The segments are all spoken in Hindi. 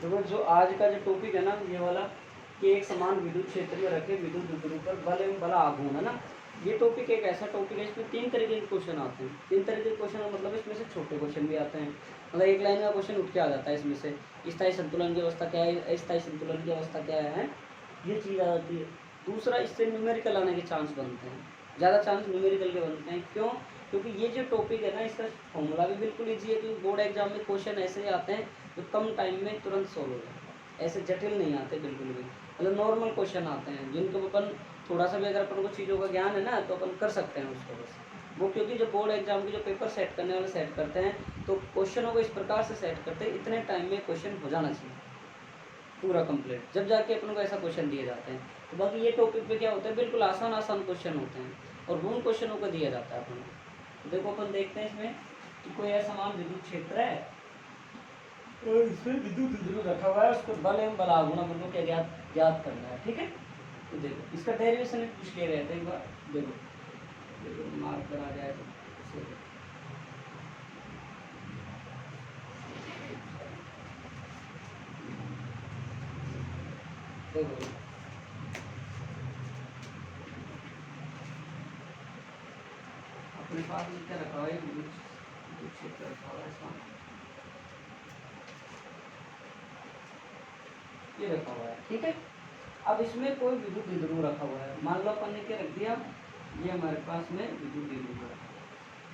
तो जो आज का जो टॉपिक है ना ये वाला कि एक समान विद्युत क्षेत्र में रखे विद्युत विद्युत पर बल एवं बल आघूर्ण है ना, ये टॉपिक एक ऐसा टॉपिक है इसमें 3 तरीके के क्वेश्चन आते हैं। 3 तरीके के क्वेश्चन मतलब इसमें से छोटे क्वेश्चन भी आते हैं, मतलब एक लाइन का क्वेश्चन उठ के आ जाता है इसमें से। स्थायी संतुलन की अवस्था क्या है, अस्थायी संतुलन की अवस्था क्या है, ये चीज़ आ जाती है। दूसरा, इससे न्यूमेरिकल आने के चांस बनते हैं, ज़्यादा चांस न्यूमेरिकल के बनते हैं। क्यों? क्योंकि ये जो टॉपिक है ना इसका फॉर्मूला भी बिल्कुल ईजी है, क्योंकि बोर्ड एग्जाम में क्वेश्चन ऐसे ही आते हैं जो कम टाइम में तुरंत सोल्व हो जाए, ऐसे जटिल नहीं आते बिल्कुल भी, मतलब नॉर्मल क्वेश्चन आते हैं जिनको अपन थोड़ा सा भी अगर अपन को चीज़ों का ज्ञान है ना तो अपन कर सकते हैं उसको बस। वो क्योंकि जो बोर्ड एग्जाम के जो पेपर सेट करने वाले सेट करते हैं तो क्वेश्चनों को इस प्रकार से सेट करते हैं इतने टाइम में क्वेश्चन हो जाना चाहिए पूरा कंप्लीट, जब जाके अपन को ऐसा क्वेश्चन दिए जाते हैं। तो बाकी ये टॉपिक पे क्या होता है, बिल्कुल आसान आसान क्वेश्चन होते हैं और उन क्वेश्चनों को दिया जाता है अपन को। तो देखो अपन देखते हैं इसमें कि कोई ऐसा समान विद्युत क्षेत्र है और इसमें विद्युत विद्युत रखा हुआ है, उसको बल एवं बल आघूर्ण अपन को क्या ज्ञात करना है। ठीक है, तो देखो इसका डेरिवेशन पूछ लिया गया था एक बार, देखो देखो मार्क करा जाए तो देखो अपने पास में क्या रखा हुआ है, विद्युत क्षेत्र रखा हुआ है इसमें, ये रखा हुआ है। ठीक है, अब इसमें कोई विद्युत द्विध्रुव रखा हुआ है, मान लो अपन ने क्या रख दिया, ये हमारे पास में विद्युत द्विध्रुव है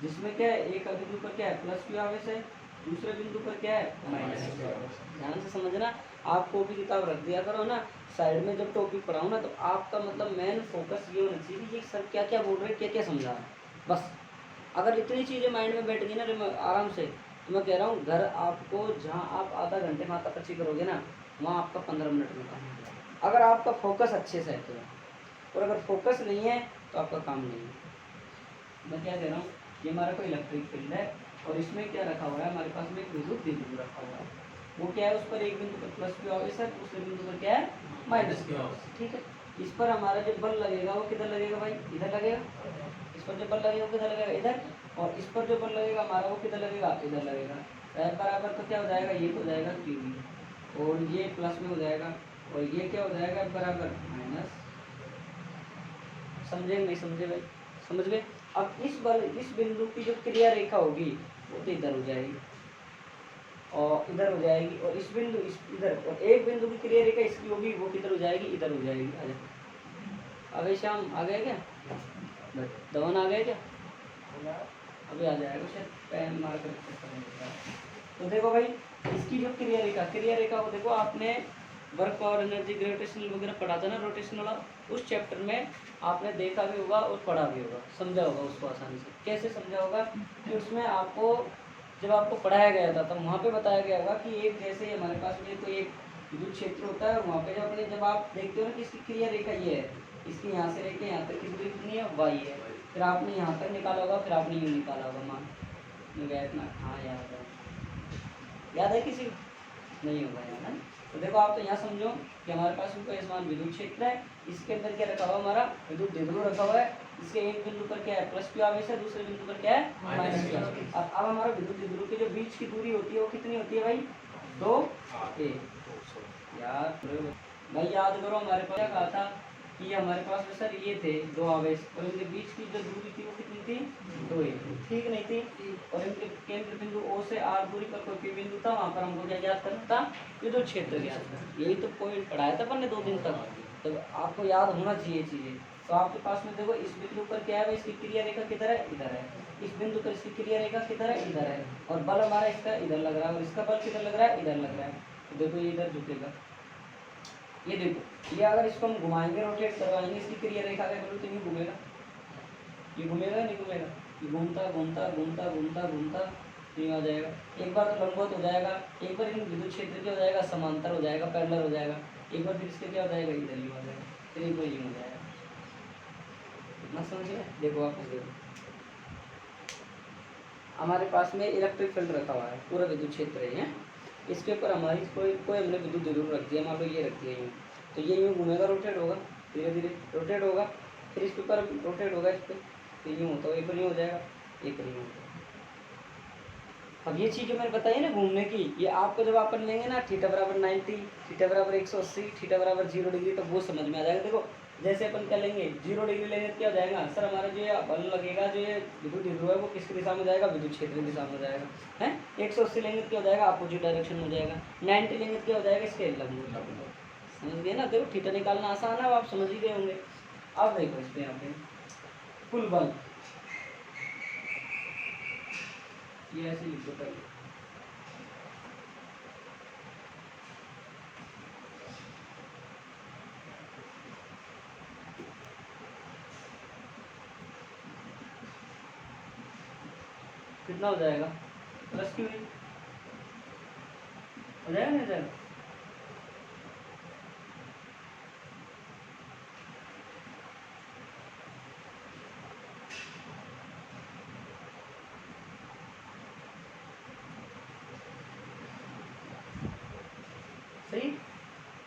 जिसमें क्या है एक बिंदु पर क्या है प्लस क्यू आवेश है, दूसरे बिंदु पर क्या है माइनस क्यू आवेश। ध्यान से समझना, आप कॉपी किताब रख दिया करो ना साइड में, जब टॉपिक पढ़ाऊँ ना तो आपका मतलब मेन फोकस ये होना चाहिए कि ये सर क्या क्या बोल रहे हैं, क्या क्या समझा रहे हैं। बस अगर इतनी चीज़ें माइंड में बैठ गई ना आराम से, तो मैं कह रहा हूँ घर आपको जहाँ आप आधा घंटे में मातापच्ची करोगे ना वहाँ आपका 15 मिनट में काम हो जाएगा, अगर आपका फोकस अच्छे से है तो। और अगर फोकस नहीं है तो आपका काम नहीं है। मैं क्या कह रहा हूँ, ये हमारा कोई इलेक्ट्रिक फील्ड है और इसमें क्या रखा हुआ है, हमारे पास में एक विद्युत द्विध्रुव रखा हुआ है। वो क्या है, उस पर एक बिंदु पर प्लस क्यू आवेश है, दूसरे बिंदु पर क्या है माइनस क्यू आवेश। ठीक है, इस पर हमारा जो बल लगेगा वो किधर लगेगा भाई, इधर लगेगा। इस पर जो बल लगेगा वो किधर लगेगा, इधर। और इस पर जो बल लगेगा हमारा वो किधर लगेगा, इधर लगेगा। बराबर तो क्या हो जाएगा, ये तो हो जाएगा क्यू और ये प्लस में हो जाएगा और ये क्या हो जाएगा बराबर माइनस। समझे नहीं समझे भाई, समझ गए। अब इस बिंदु की जो क्रिया रेखा होगी वो तो इधर हो जाएगी और इधर हो जाएगी, और इस बिंदु इस इधर, और एक बिंदु की क्रिया रेखा इसकी होगी वो किधर हो जाएगी, इधर हो जाएगी। आ गए श्याम, आ गए क्या, धवन आ गए क्या, अभी आ जाएगा शायद, पेन मार कर। तो देखो भाई इसकी जो क्रिया रेखा को देखो, आपने वर्क पावर एनर्जी ग्रेविटेशनल वगैरह पढ़ा था ना रोटेशन वाला, उस चैप्टर में आपने देखा भी होगा और पढ़ा भी होगा, समझा होगा उसको आसानी से। कैसे समझा होगा कि उसमें आपको जब आपको पढ़ाया गया था तब वहाँ पे बताया गया होगा कि एक जैसे हमारे पास में कोई एक विद्युत क्षेत्र होता है और वहाँ पे जब आप देखते हो ना कि इसकी क्रिया रेखा ये है, इसकी यहाँ से लेके यहाँ तक की दूरी कितनी है, वाई है। फिर आपने यहाँ तक निकाला होगा, फिर आपने यूँ निकाला होगा, मान गया इतना। हाँ याद है किसी नहीं होगा याद है। तो देखो आप तो यहाँ समझो कि हमारे पास कोई समान विद्युत क्षेत्र है, इसके अंदर क्या रखा हुआ हमारा विद्युत द्विध्रुव रखा हुआ है, इसके एक बिंदु पर क्या है प्लस क्यू आवेश है, दूसरे बिंदु पर क्या है माइनस क्यू आवेश। अब हमारा विद्युत द्विध्रुव के जो बीच की दूरी होती है वो कितनी होती है भाई, 2 यार भाई याद करो, हमारे पास क्या कहा था कि हमारे पास में सर ये थे 2 आवेश और इनके बीच की जो दूरी थी वो कितनी थी, 2 ठीक नहीं थी। और इनके केंद्र बिंदु O से R दूरी पर कोई P बिंदु था, वहाँ पर हमको क्या ज्ञात करना था, विद्युत क्षेत्र ज्ञात करना। यही तो पॉइंट पढ़ाया था अपन ने 2 दिन तक, तो आपको याद होना चाहिए चीज़ें। तो आपके पास में देखो इस बिंदु पर क्या है, इसकी क्रिया रेखा किधर है, इधर है। इस बिंदु पर इसकी क्रिया रेखा किधर है, इधर है। और बल हमारा इसका इधर लग रहा है और इसका बल किधर लग रहा है, इधर लग रहा है। तो देखो ये इधर झुकेगा, ये देखो ये अगर इसको हम घुमाएंगे रोटेट करवाएंगे इसकी क्रिया रेखा का तो ये घूमेगा, ये घूमेगा नहीं घूमेगा, ये घूमता घूमता घूमता घूमता घूमता ये आ जाएगा। एक बार तो लंबवत हो जाएगा, एक बार इन विद्युत क्षेत्र क्या हो जाएगा, समांतर हो जाएगा, पैरेलल हो जाएगा। एक बार फिर इसके क्या हो जाएगा, इधर ही हो जाएगा, फिर इनको ये हो जाएगा। इतना समझिए। देखो आप देखो हमारे पास में इलेक्ट्रिक फील्ड रखा हुआ है, पूरा विद्युत क्षेत्र है, इसके ऊपर हमारी कोई हमने विद्युत जरूर रख दिया, मान लो ये रख दिया यूँ, तो ये यूँ घूमेगा, रोटेट होगा, धीरे धीरे रोटेट होगा, फिर इसके ऊपर रोटेट होगा इस पर, तो यूँ होता है, एक पर यूँ हो जाएगा, एक पर यूँ होता है। अब ये चीज़ जो मैंने बताई ना घूमने की, ये आपको जब अपन लेंगे ना थीटा बराबर 90, थीटा बराबर 180, थीटा बराबर 0 डिग्री, तो वो समझ में आ जाएगा। देखो जैसे अपन क्या लेंगे 0 डिग्री लेंगे तो क्या हो जाएगा सर, हमारा जो ये बल लगेगा, जो ये विद्युत ध्रुव है वो किसकी दिशा में जाएगा, विद्युत क्षेत्र की दिशा में जाएगा है। 180 लेंगे तो क्या हो जाएगा, अपोजिट डायरेक्शन में हो जाएगा। 90 लेंगे तो क्या हो जाएगा, इसके लंबवत। समझ गए ना। देखो थीटा निकालना आसान है, आप समझ ही गए होंगे। अब देखो इस पे यहाँ पे कुल बल, ये ऐसे लिख दो पहले, कितना हो जाएगा, प्लस क्यू हो जाएगा, नहीं जाएगा। सही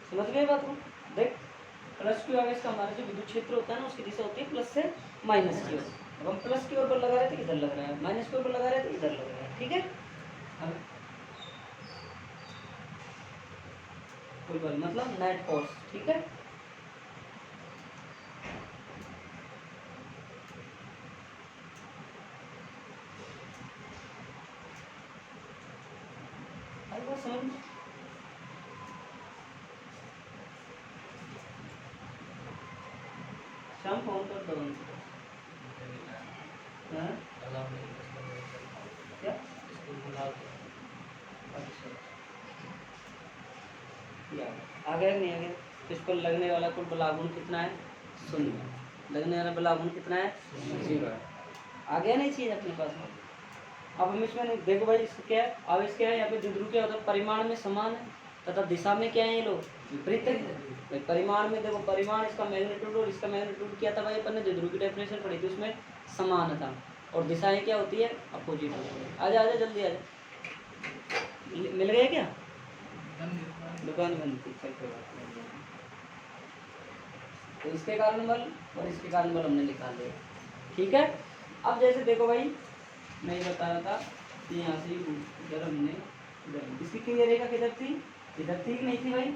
समझ गए बात को। देख प्लस क्यू आगे इसका हमारा जो विद्युत क्षेत्र होता है ना, उसकी दिशा होती है प्लस से माइनस की ओर। अब हम प्लस की ओर पर लगा रहे थे, इधर लग रहा है, माइनस की ओर पर लगा रहे थे, इधर लग रहा है। ठीक है, अब कुल बल मतलब नेट फोर्स। ठीक है, अब बात समझ में? शाम फोन कर दो हाँ? क्या अच्छा या आ गया नहीं आ गया। तो इस पर लगने वाला कुल बलागुण कितना है, 0। लगने वाला बलागुण कितना है, 0 है। आ गया नहीं चीज अपने पास में। अब हम इसमें नहीं, देखो भाई इसका क्या है, अब इसके है यहाँ पे द्विध्रुव क्या होता है, परिमाण में समान है तथा दिशा में क्या है, ये लोग विपरीत है। भाई परिमाण में देखो, परिमाण इसका मैग्नीट्यूड और इसका मैग्नीट्यूड क्या था भाई, अपन ने द्विध्रुव की डेफिनेशन पढ़ी थी, उसमें समान था। और दिशाएं क्या होती है, अपोजिट होती है। आजा आजा जल्दी आजा, मिल गया क्या, दुकान बंद थी, चल कोई बात नहीं। तो इसके कारण बल और इसके कारण बल हमने निकाल लिया। ठीक है, अब जैसे देखो भाई मैं ये बता रहा था कि यहाँ से इधर हमने इधर इसकी क्लियर रेखा किधर थी, इधर थी कि नहीं थी भाई,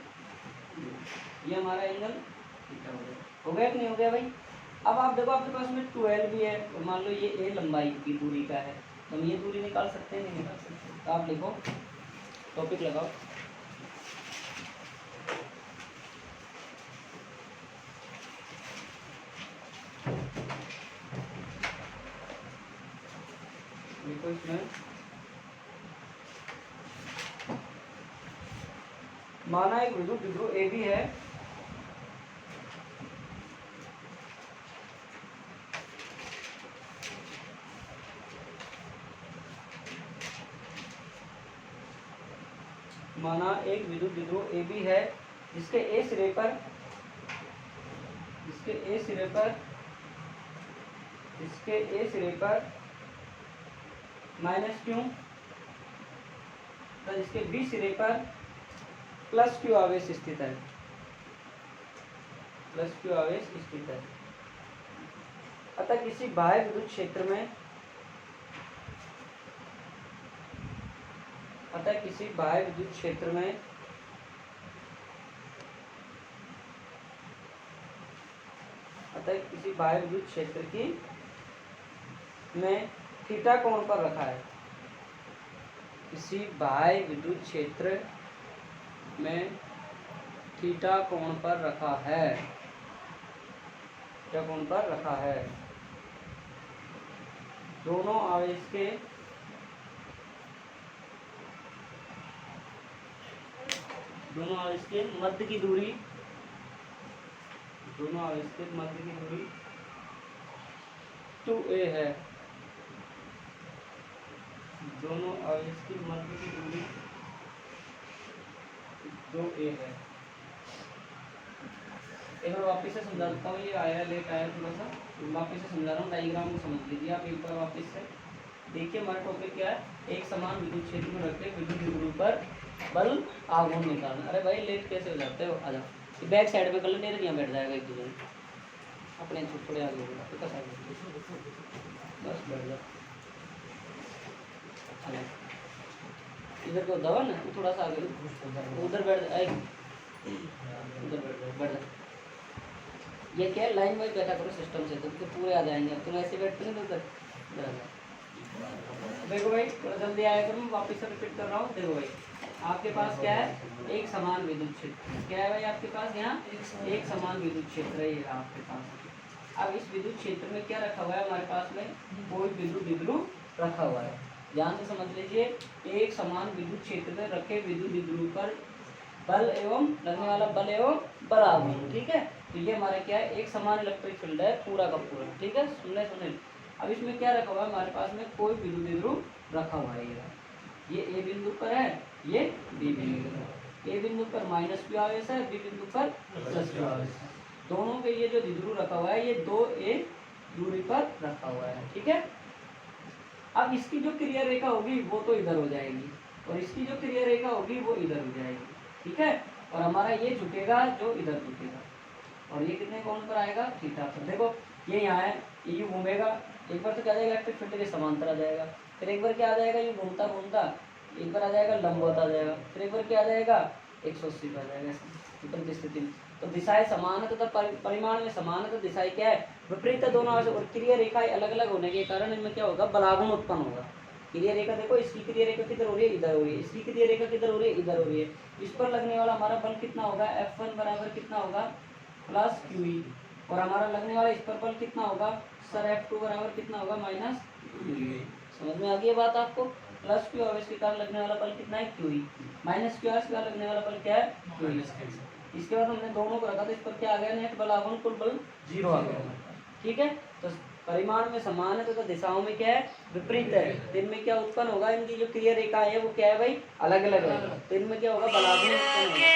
ये हमारा एंगल थीटा हो गया कि नहीं हो गया भाई। अब आप देखो आपके पास में 12 भी है, और मान लो ये ए लंबाई की दूरी का है, तो हम ये दूरी निकाल सकते हैं, नहीं निकाल सकते। तो आप लिखो, टॉपिक लगाओ, देखो इसमें माना एक विद्युत ध्रुव ए भी है, माना एक विद्युत ध्रुव ए भी है जिसके ए सिरे पर, जिसके ए सिरे पर, जिसके ए सिरे पर माइनस क्यू, तो जिसके बी सिरे पर प्लस क्यू आवेश स्थित है, प्लस क्यू आवेश स्थित है। अतः किसी बाह्य विद्युत क्षेत्र में, अतः किसी बाह्य विद्युत क्षेत्र में अतः किसी बाह्य विद्युत क्षेत्र की में थीटा कोण पर रखा है, किसी बाह्य विद्युत क्षेत्र में थीटा कोण पर रखा है, थीटा कोण पर रखा है। दोनों आवेश के मध्य की दूरी, दोनों आवेश के मध्य की दूरी 2a है, दोनों आवेश की मध्य की दूरी 2a है। एक बार वापस से समझा देता हूँ, ये आया लेट आया थोड़ा सा, वापस से समझा रहा हूँ, डायग्राम को समझ लीजिए आप एक बार वापस से। देखिए हमारा टॉपिक क्या है, एक समान विद्युत क्षेत्र में रखते विद्युत ध्रुव पर बल आघूर्ण निकालना। अरे भाई लेट कैसे हो जाते हो, आ जाओ बैक साइड में कर लो, नहीं तो यहाँ बैठ जाएगा एक दूसरे अपने थोड़े आगे होगा, बस बैठ जाओ। इधर को दबा ना, तू थोड़ा सा आगे उधर बैठ जा, उधर बैठ जा। ये क्या है, लाइन वाइज बैठा करो सिस्टम से, तो पूरे आ जाएंगे। अब तुम ऐसे बैठते हैं तो उधर देखो भाई, थोड़ा जल्दी आया करो, मैं वापस से रिपीट कर रहा हूँ। देखो भाई, आपके पास क्या है, एक समान विद्युत क्षेत्र। क्या है भाई आपके पास, यहाँ एक समान विद्युत क्षेत्र है ये आपके पास। अब इस विद्युत क्षेत्र में क्या रखा हुआ है हमारे पास में, कोई बिंदु द्विध्रुव रखा हुआ है। ध्यान से समझ लीजिए, एक समान विद्युत क्षेत्र में रखे विद्युत द्विध्रुव पर बल एवं लगने वाला बल एवं बलाघूर्ण, ठीक है। तो ये हमारा क्या है, एक समान इलेक्ट्रिक फील्ड है पूरा का पूरा, ठीक है। सुनने अब इसमें क्या रखा हुआ है हमारे पास में, कोई विद्युत द्विध्रुव रखा हुआ है। ये ए बिंदु पर है, ये बी बिंदु पर। ए बिंदु पर माइनस क्यू आवेश है, बी बिंदु पर प्लस क्यू आवेश है। दोनों के ये जो द्विध्रुव रखा हुआ है ये 2a दूरी पर रखा हुआ है, ठीक है। अब इसकी जो क्रिया रेखा होगी वो तो इधर हो जाएगी, और इसकी जो क्रिया रेखा होगी वो इधर हो जाएगी, ठीक है। और हमारा ये झुकेगा जो इधर झुकेगा, और ये कितने कोण पर आएगा, थीटा पर। देखो ये यहाँ है, ये यूँ घूमेगा, एक बार तो क्या आ जाएगा, इलेक्ट्रिक फील्ड के समांतर आ जाएगा। फिर एक बार क्या आ जाएगा, यूँ घूमता घूमता एक बार आ जाएगा लंबवत आ जाएगा। फिर एक बार क्या आ जाएगा, 180 पर आ जाएगा विपरीत स्थिति में। तो दिशाएं समान है तथा परिमाण में समान है, तो दिशाएं क्या है, विपरीत है दोनों। और क्रिया रेखाएं अलग अलग होने के कारण इनमें क्या होगा, बलाघूर्ण उत्पन्न होगा। क्रिया रेखा देखो, इसकी क्रिया रेखा किधर हो रही है, इधर हो रही है। इसकी क्रिया रेखा किधर हो रही है, इधर हो रही है। इस पर लगने वाला हमारा बल कितना होगा, F1 बराबर कितना होगा, प्लस QE। और हमारा लगने वाला इस पर बल कितना होगा सर, F2 बराबर कितना होगा, माइनस QE। समझ में आ गई बात आपको। प्लस क्यू आवेश के कारण लगने वाला बल कितना है, QE। माइनस क्यू आवेश के कारण लगने वाला बल क्या है, QE। इसके बाद हमने दोनों को रखा, तो इस पर क्या आ गया, नेट बलाघूर्ण कुल बल 0 आ गया, ठीक है। तो परिमाण में समान है तो दिशाओं में क्या है, विपरीत है। तो इनमें क्या उत्पन्न होगा, इनकी जो क्रिया रेखा है वो क्या है भाई, अलग अलग है। तो इनमें क्या होगा, बलाघूर्ण उत्पन्न होगा।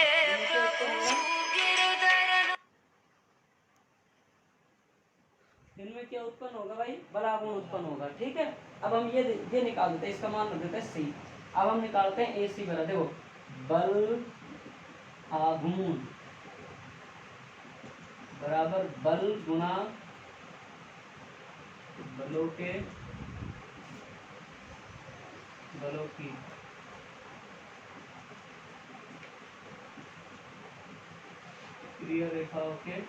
इनमें क्या उत्पन्न होगा भाई, बलाघूर्ण उत्पन्न होगा, ठीक है। अब हम ये निकाल देते हैं, इसका मान रख देते हैं C। अब हम निकालते हैं AC बराबर, देखो बल आघूर्ण बराबर बल गुणा बलों की क्रिया रेखाओं के,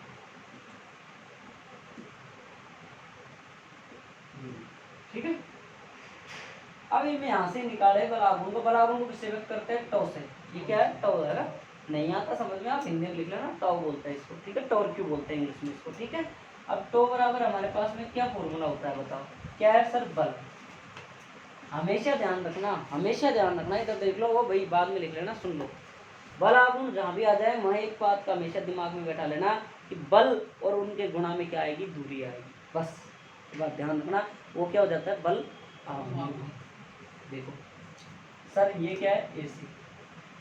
ठीक है। अब ये यहाँ से निकाले बलाघूर्ण को, बलाघूर्ण को किससे व्यक्त करते हैं, टॉ से। ये क्या है, टॉ है ना, नहीं आता समझ में, आप हिंदी में लिख लेना, टॉ बोलते हैं इसको, ठीक है। टॉर्क्यू बोलते हैं इंग्लिश में इसको, ठीक है। अब टॉ बराबर हमारे पास में क्या फॉर्मूला होता है बताओ, क्या है सर, बल। हमेशा ध्यान रखना, हमेशा ध्यान रखना, इधर देख लो, वो भाई बाद में लिख लेना, सुन लो। बलाघूर्ण जहाँ भी आ जाए वहाँ एक बात का हमेशा दिमाग में बैठा लेना कि बल और उनके गुणा में क्या आएगी, दूरी आएगी, बस ये बात ध्यान रखना। वो क्या हो जाता है, बल आघूर्ण। देखो सर ये क्या है, AC।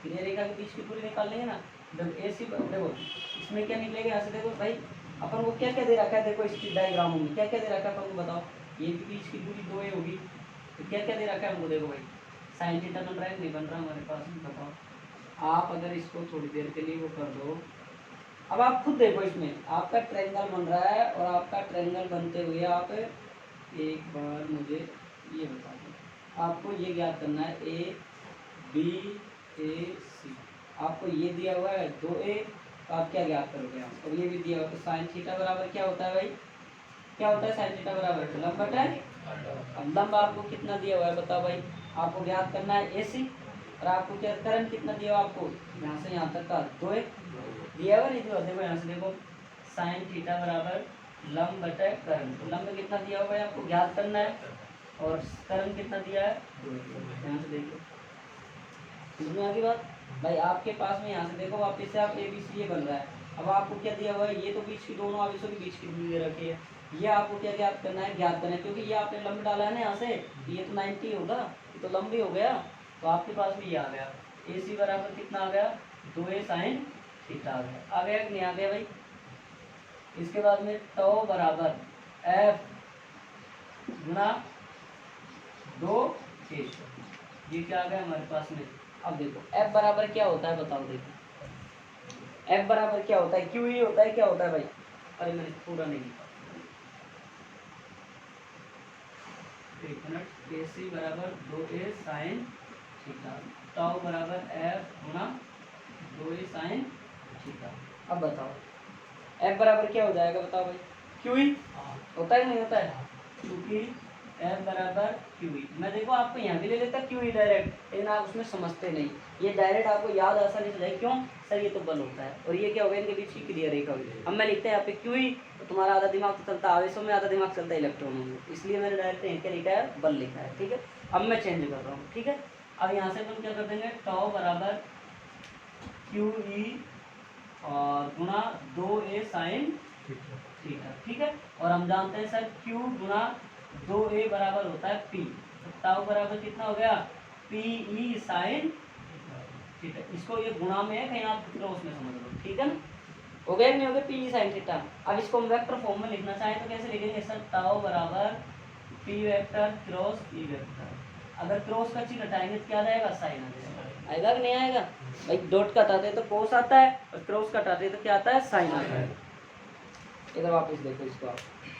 क्रिया रेखा के बीच की दूरी निकाल लेंगे ना, जब AC देखो इसमें क्या निकलेगा, यहाँ से देखो भाई अपन को क्या क्या दे रखा है, देखो इसकी डायग्रामों में क्या क्या दे रखा है अपन को बताओ। ये के बीच की दूरी 2a होगी, तो क्या क्या दे रखा है हमको, देखो भाई साइन थीटा बन रहा है, नहीं बन रहा हमारे पास, बताओ। आप अगर इसको थोड़ी देर के लिए वो कर दो, अब आप खुद देखो, इसमें आपका ट्रायंगल बन रहा है, और आपका ट्रायंगल बनते हुए आप एक बार मुझे ये बता दो, आपको ये ज्ञात करना है ABC। आपको ये दिया हुआ है 2a, तो आप क्या ज्ञात करोगे आप, और ये भी दिया हुआ, तो साइन थीटा बराबर क्या होता है भाई, क्या होता है साइन थीटा बराबर लंब बटा। अब लंब आपको कितना दिया हुआ है बताओ भाई, आपको ज्ञात करना है AC। और आपको क्या करंट कितना दिया हुआ, आपको यहाँ से यहाँ तक का 2a दिया हुआ, नहीं दिया, देखो यहाँ से देखो साइन थीटा बराबर लंब बटा करंट। लंब कितना दिया हुआ है आपको ज्ञात करना है, और करंट कितना दिया है, यहाँ से देखो, समझ में आ गई बात भाई। आपके पास में यहाँ से देखो वापस से आप ABC ये बन रहा है। अब आपको क्या दिया हुआ है, ये तो बीच की दोनों आवेशों के बीच की दूरी दे रखी है, ये आपको क्या ज्ञात करना है, ज्ञात करना है, क्योंकि ये आपने लंब डाला है ना यहाँ से, ये तो 90 होगा, ये तो लंब ही हो गया। तो आपके पास में ये आ गया, AC बराबर कितना आ गया, 2a साइन थीटा आ गया कि नहीं आ गया भाई। इसके बाद में टॉ बराबर F गुना 2a, ये क्या आ गया हमारे पास में। अब देखो F बराबर क्या होता है बताओ, देखो F बराबर क्या होता है, QE होता है, क्या होता है भाई, अरे मैंने पूरा नहीं लिखा, एक मिनट। AC बराबर 2a साइन थीटा, टाउ बराबर एफ गुना 2a साइन थीटा। अब बताओ एफ बराबर क्या हो जाएगा, बताओ भाई, क्यू ई होता है नहीं होता है, क्योंकि एफ बराबर क्यू ई। मैं देखो आपको यहाँ भी ले लेता क्यू ई डायरेक्ट, लेकिन आप उसमें समझते नहीं, ये डायरेक्ट आपको याद आसानी से जाए, क्यों सर ये तो बल होता है और ये क्या होगा, इनके बीच की क्रिया रेखा होगी। अब मैं लिखते हैं यहाँ पे क्यू ई, तो तुम्हारा आधा दिमाग तो चलता है आवेशों में, आधा दिमाग चलता है इलेक्ट्रॉनों में, इसलिए मैंने डायरेक्ट यहाँ क्या लिखा है, बल लिखा है। ठीक है, अब मैं चेंज कर रहा हूँ। ठीक है, अब यहाँ से हम क्या कर देंगे, टाउ बराबर क्यू ई और गुना 2a साइन थीटा। ठीक है, और हम जानते हैं सर Q गुना 2a बराबर होता है P, तो टाउ बराबर कितना हो गया, PE साइन थीटा। इसको ये गुणा में है, कहीं आप क्रॉस में समझ लो। ठीक है ना, हो गया नहीं हो गया, PE साइन थीटा। अब इसको हम वेक्टर फॉर्म में लिखना चाहें तो कैसे लिखेंगे सर, टाउ बराबर P vector cross E vector. अगर क्रॉस का चिन्ह हटाएंगे तो क्या आ जाएगा, साइन आ जाएगा। आएगा कि नहीं आएगा भाई, डॉट कटाते तो कोस आता है और क्रॉस कटाते तो क्या आता है, साइन आता है। इधर वापस देखो इसको आप,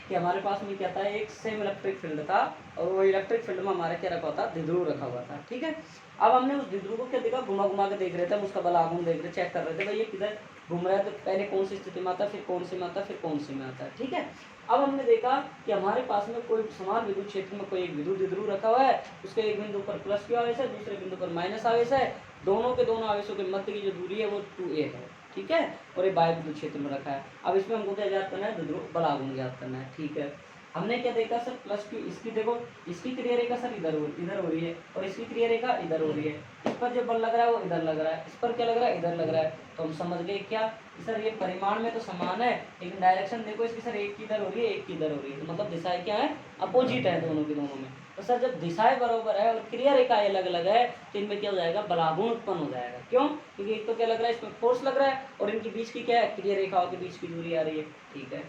कि हमारे पास में क्या था, एक सेम इलेक्ट्रिक फील्ड था और वो इलेक्ट्रिक फील्ड में हमारे क्या रखा हुआ था, द्विध्रुव रखा हुआ था। ठीक है, अब हमने उस द्विध्रुव को क्या देखा, घुमा घुमा के देख रहे थे, हम उसका बल आघूर्ण देख रहे, चेक कर रहे थे भाई ये किधर घूम रहा है, तो पहले कौन सी स्थिति में आता है, फिर कौन सी में आता है, फिर कौन सी में आता है। ठीक है, अब हमने देखा कि हमारे पास में कोई समान विद्युत क्षेत्र में कोई एक विद्युत द्विध्रुव रखा हुआ है, उसके एक बिंदु पर प्लस क्यू आवेश है, दूसरे बिंदु पर माइनस आवेश है, दोनों के दोनों आवेशों के मध्य की जो दूरी है वो 2a है। ठीक है, और ये बाह्य विद्युत क्षेत्र में रखा है। अब इसमें हमको क्या ज्ञात करना है, द्विध्रुव बल आघूर्ण ज्ञात करना है। ठीक है, हमने क्या देखा सर, प्लस क्यू, इसकी देखो इसकी क्रिया रेखा सर इधर हो रही है और इसकी क्रिया रेखा इधर हो रही है, इस पर जो बल लग रहा है वो इधर लग रहा है, इस पर क्या लग रहा है, इधर लग रहा है। तो हम समझ गए क्या सर, ये परिमाण में तो समान है लेकिन डायरेक्शन देखो इसकी सर, एक की इधर हो रही है, एक की इधर हो रही है, तो मतलब दिशाएं क्या है, अपोजिट है दोनों की दोनों में। तो सर जब दिशाएं बराबर है और क्रिया रेखा अलग अलग है तो इनमें क्या हो जाएगा, बलागुण उत्पन्न हो जाएगा। क्यों, क्योंकि एक तो क्या लग रहा है, इसमें फोर्स लग रहा है और इनके बीच की क्या है, क्रिया रेखाओं के बीच की दूरी आ रही है। ठीक है,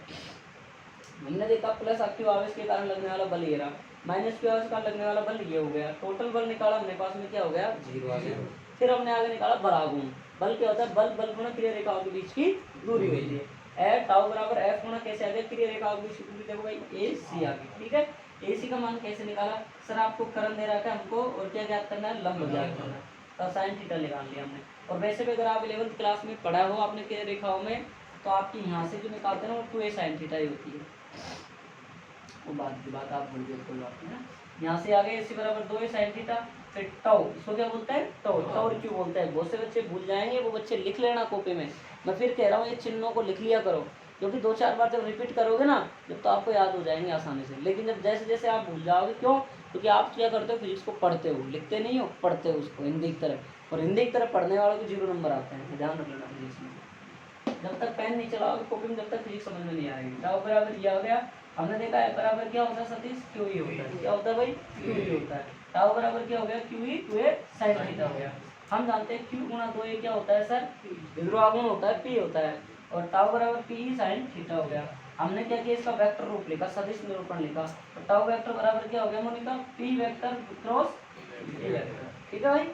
हमने देखा प्लस क्यू आवेश के कारण लगने वाला बल ये रहा, माइनस क्यू आवेश के कारण लगने वाला बल ये हो गया, टोटल बल निकाला हमने, पास में क्या हो गया, 0 आ गया। फिर हमने आगे निकाला बलागुण, बल क्या होता है, बल बल गुणा क्रिया रेखाओं के बीच की दूरी होती है। एफ टाउ बराबर एफ गुणा कैसे आ गया, क्रिया रेखाओं के बीच की दूरी देखो भाई, ए सी आ गई। ठीक है, ए सी का मान कैसे निकाला सर, आपको करण दे रखा है हमको और क्या ज्ञात करना है, लंब ज्ञात करना है, तो साइन थीटा निकाल लिया हमने। और वैसे भी अगर आप 11th क्लास में पढ़ा हो आपने क्रिया रेखाओं में, तो आपकी यहाँ से जो निकालते हैं ना वो 2a साइन थीटा ही होती है, वो बात की बात आप भूल गए, कोई बात नहीं ना। यहाँ से आगे इसी बराबर 2a साइन थीटा, फिर टाउ, इसको क्या बोलते हैं, टाउ, टाउ क्यों बोलते हैं, बहुत से बच्चे भूल जाएंगे, वो बच्चे लिख लेना कॉपी में। मैं फिर कह रहा हूँ ये चिन्हों को लिख लिया करो, क्योंकि 2-4 बार जब रिपीट करोगे ना जब, तो आपको याद हो जाएंगे आसानी से। लेकिन जब जैसे जैसे आप भूल जाओगे, क्यों, क्योंकि आप क्या करते हो, फिजिक्स को पढ़ते हो, लिखते नहीं हो, पढ़ते हो उसको हिंदी की तरह, और हिंदी की तरह पढ़ने वालों को 0 नंबर आते हैं, ध्यान रख लेना फिजिक्स में। जब तक पेन नहीं चलाओगे कॉपी में, जब तक फिजिक्स समझ में नहीं आएगी। टाउ बराबर ये हो गया, हमने देखा है बराबर क्या होता है सतीश, क्यू ई होता है, क्या होता है भाई, क्यू ई होता है। टाउ बराबर क्या हो गया, Q E 2a sine theta हो गया। हम जानते हैं क्यू गुणा 2a क्या होता है सर, विद्युत आघूर्ण होता है, पी होता है, और टाउ बराबर पी साइन थीटा हो गया। हमने क्या किया, इसका वेक्टर रूप लिखा, सदिश निरूपण लिखा, तो टाउ वेक्टर बराबर क्या हो गया Monica, P vector cross E vector. ठीक है भाई,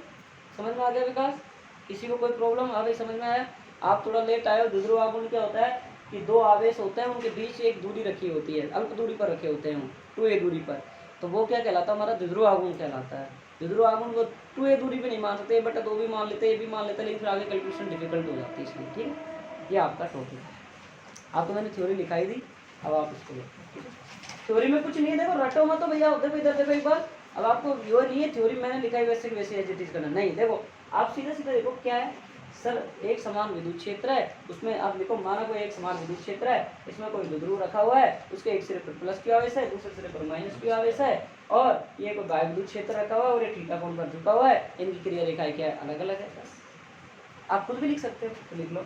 समझ में आ गया विकास, किसी को कोई प्रॉब्लम आ गई, समझ में आया। आप थोड़ा लेट आए हो, द्विध्रुव आघूर्ण क्या होता है कि दो आवेश होते हैं, उनके बीच एक दूरी रखी होती है, अल्प दूरी पर रखे होते हैं, 2a दूरी पर, तो वो क्या कहलाता है, हमारा द्विध्रुव आघूर्ण कहलाता है। द्विध्रुव आघूर्ण को 2a दूरी पे नहीं मान सकते, बटा 2 भी मान लेते, ये भी मान लेते, लेकिन फिर आगे कैलकुलेशन डिफिकल्ट हो जाती है, इसलिए। ठीक है, ये आपका टॉपिक है, आपको मैंने थ्योरी लिखाई दी, अब आप इसको देखो। थ्योरी में कुछ नहीं है, देखो रटो मत तो भैया, उधर इधर देखो एक बार। अब आपको यो नहीं है थ्योरी मैंने लिखाई वैसे की वैसे एज इट इज करना नहीं, देखो आप सीधा सीधा देखो क्या है सर, एक समान विद्युत क्षेत्र है, उसमें आप देखो माना कोई एक समान विद्युत क्षेत्र है, इसमें कोई द्विध्रुव रखा हुआ है, उसके एक सिरे पर प्लस क्यू आवेश है, दूसरे सिरे पर माइनस क्यू आवेश है, और ये कोई बाह्य विद्युत क्षेत्र रखा हुआ है और ये थीटा कोण पर झुका हुआ है, इनकी क्रिया रेखाएं क्या है, अलग अलग है। बस आप खुद भी लिख सकते हो, तो लिख लो।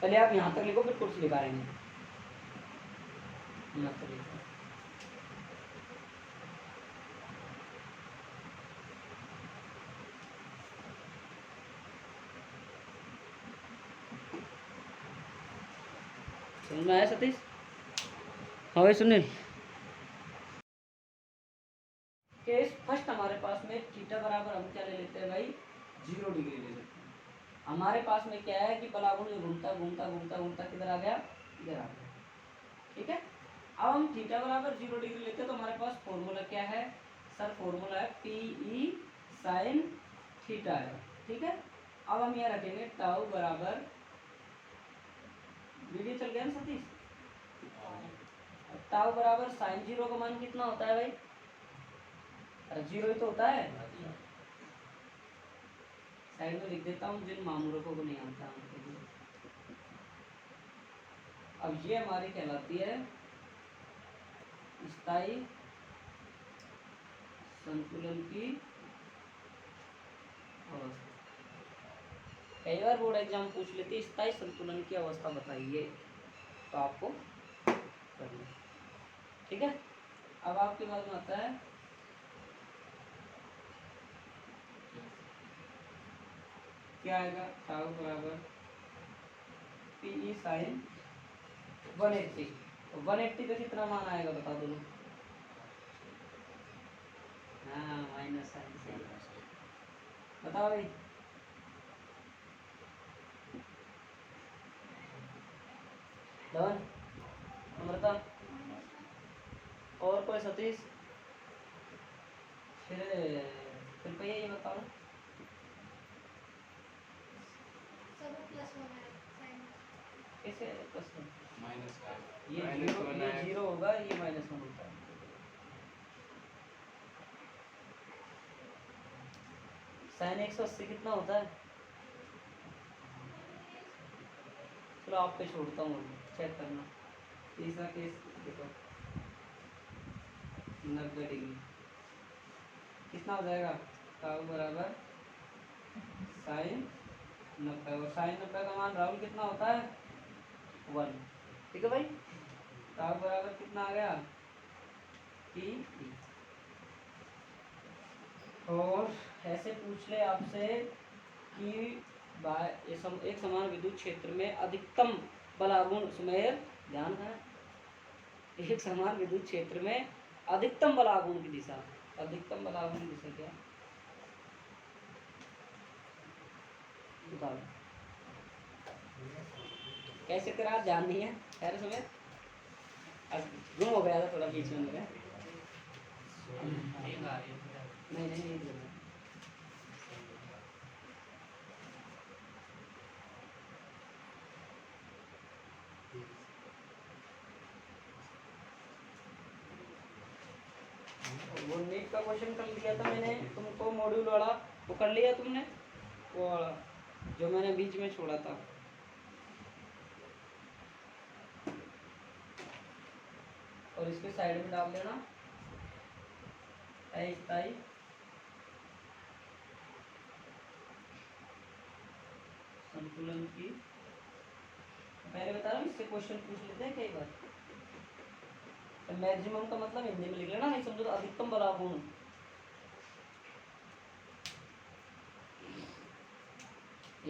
पहले आप यहाँ तक लिखो, फिर कुछ लिखाएंगे। यहाँ तक लिखो, समझ में आया सतीश? हाँ भाई सुनील, केस फर्स्ट हमारे पास में थीटा बराबर हम क्या ले डिग्री ले सकते हैं। हमारे पास में क्या है कि बलागुण घूमता घूमता घूमता घूमता किधर आ गया, इधर आ गया। ठीक है, अब हम थीटा बराबर 0 डिग्री लेते हैं तो हमारे पास फॉर्मूला क्या है सर, फॉर्मूला है पी ई साइन थीटा है। ठीक है, अब हम यहाँ रखेंगे टाउ बराबर, वीडियो चल गया ना सतीश, टाउ बराबर साइन 0 का मान कितना होता है भाई, अरे 0 ही तो होता है। साइड में लिख देता हूँ जिन मामूलकों को नहीं आता। अब ये हमारी कहलाती है स्थायी संतुलन की अवस्था। कई बार बोर्ड एग्जाम पूछ लेती है स्थायी संतुलन की अवस्था बताइए, तो आपको करना। ठीक है, अब आपके पास में आता है क्या आएगा, टाउ बराबर पी ई साइन 180। 180 पे कितना मान आएगा बता दो। हाँ माइनस साइन सही, बताओ भाई। धवन, अमृता और कोई सतीश, फिर भैया ये बताओ कैसे प्लस माइनस का ये जीरो होगा, ये -1 होता है। साइन 180 कितना होता है, चलो आप पे छोड़ता हूँ, चेक करना। तीसरा केस देखो, 90 डिग्री कितना हो जाएगा, टाउ बराबर साइन 90, और साइन 90 का मान राहुल कितना होता है 1। ठीक है भाई, टाउ बराबर कितना आ गया पी। और ऐसे पूछ ले आपसे कि एक समान विद्युत क्षेत्र में अधिकतम बलागुण सुमेर, ध्यान है, एक समान विद्युत क्षेत्र में अधिकतम बलागुण की दिशा, अधिकतम बलागुण की दिशा क्या बताओ, कैसे करा ध्यान नहीं है, खैर सुमेर गुम हो गया था थोड़ा बीच में मेरा, नहीं नहीं नहीं वो नीट का क्वेश्चन कर लिया था मैंने तुमको, मॉड्यूल वाला वो कर लिया तुमने, वो वाला जो मैंने बीच में छोड़ा था। और इसके साइड में डाल देना अस्थायी संतुलन की, पहले बता रहा हूँ इससे क्वेश्चन पूछ लेते हैं कई बार। तो मैक्सिमम का मतलब हिंदी में लिख लेना, नहीं समझो तो अधिकतम बलागुण।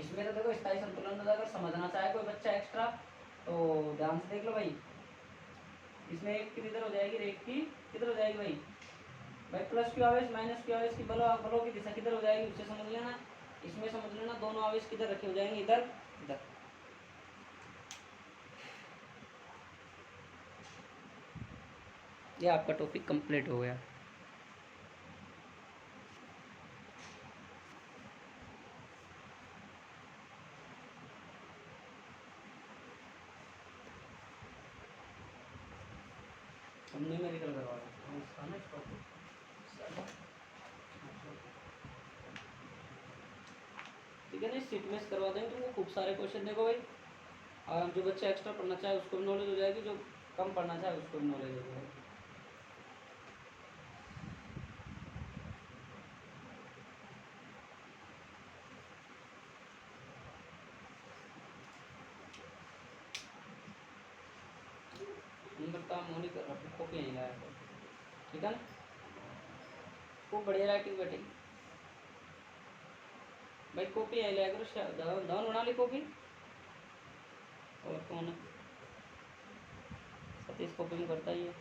इसमें तो देखो स्थायी संतुलन में अगर समझना चाहे कोई बच्चा एक्स्ट्रा तो ध्यान से देख लो भाई। इसमें एक किधर हो जाएगी, रेख की किधर हो जाएगी भाई, भाई प्लस क्यू आवेश माइनस क्यू आवेश की बलों की दिशा किधर हो जाएगी, उससे समझ लेना। इसमें समझ लेना दोनों आवेश किधर रखे हो जाएंगे, इधर इधर। ये आपका टॉपिक कंप्लीट हो गया। हम न्यूमेरिकल करवा रहे हैं, ठीक है ना, सीट में करवा देंगे तो वो खूब सारे क्वेश्चन देखो भाई। और जो बच्चा एक्स्ट्रा पढ़ना चाहे उसको भी नॉलेज हो जाएगी, जो कम पढ़ना चाहे उसको भी नॉलेज हो जाएगी। काम होने कर रहा कॉपी नहीं लाया, ठीक है ना, खूब बढ़िया राइटिंग बैठेगी भाई। कॉपी आई लाया करो, धन बना ली कॉपी। और कौन है, सतीश कॉपी में करता ही है।